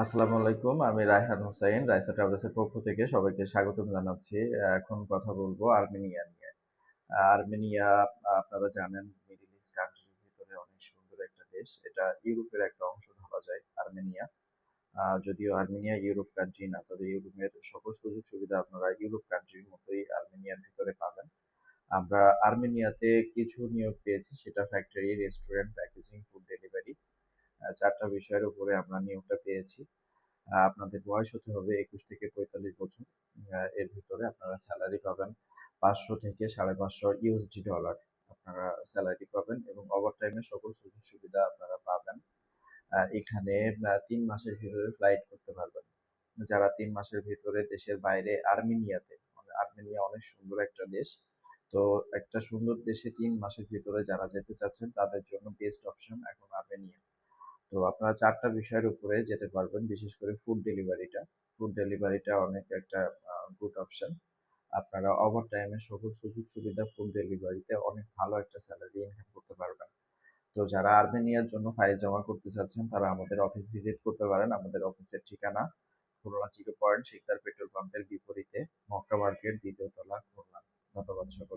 আসসালামু আলাইকুম। আমি রায়হান হোসাইন। রাইসা ট্রাভেলসের পক্ষ থেকে সবাইকে স্বাগতম জানাচ্ছি। এখন কথা বলবো আর্মেনিয়া নিয়ে। আর্মেনিয়া আপনারা জানেন মিডল ইস্ট কান্ট্রির ভিতরে অনেক সুন্দর একটা দেশ। এটা ইউরোপের একটা অংশ ভাবা যায় আর্মেনিয়া। যদিও আর্মেনিয়া ইউরোপ কান্ট্রি না, তবে ইউরোপের সকল সুযোগ সুবিধা আপনারা ইউরোপ কান্ট্রির মতোই আর্মেনিয়ার ভিতরে পাবেন। আমরা আর্মেনিয়াতে কিছু নিয়োগ পেয়েছি, সেটা factory, restaurant, packaging, food delivery. ৪টা বিষয়ের উপরে আমরা নিয়োগটা পেয়েছি। আপনাদের বয়স হতে হবে ২১ থেকে ৪৫ বছর। এর ভিতরে আপনারা স্যালারি পাবেন ৫০০ থেকে $৫৫০ আপনারা স্যালারি পাবেন এবং ওভারটাইমের সকল সুযোগ সুবিধা আপনারা পাবেন। এখানে ৩ মাসের ভিতরে ফ্লাইট করতে পারবেন। যারা ৩ মাসের ভিতরে দেশের বাইরে আর্মেনিয়াতে, মানে আর্মেনিয়া অনেক সুন্দর একটা দেশ। তো একটা সুন্দর দেশে ৩ মাসের ভিতরে যারা যেতে চাচ্ছেন তাদের জন্য বেস্ট অপশন এখন আর্মেনিয়া। তো আপনারা ৪টা বিষয়ের উপরে যেতে পারবেন। বিশেষ করে ফুড ডেলিভারিটা। ফুড ডেলিভারিটা অনেক একটা গুড অপশন। আপনারা ওভারটাইমে সকল সুযোগ সুবিধা ফুড ডেলিভারিতে অনেক ভালো একটা স্যালারি ইনকাম করতে পারবেন। তো যারা আর্মেনিয়ার জন্য ফাইল জমা করতে চাচ্ছেন তারা আমাদের অফিস ভিজিট করতে পারেন। আমাদের অফিসের ঠিকানা Khulna zero point Sikder petrol পাম্পের বিপরীতে মক্কা মার্কেট ২য় তলা, খুলনা। ধন্যবাদ সকলকে।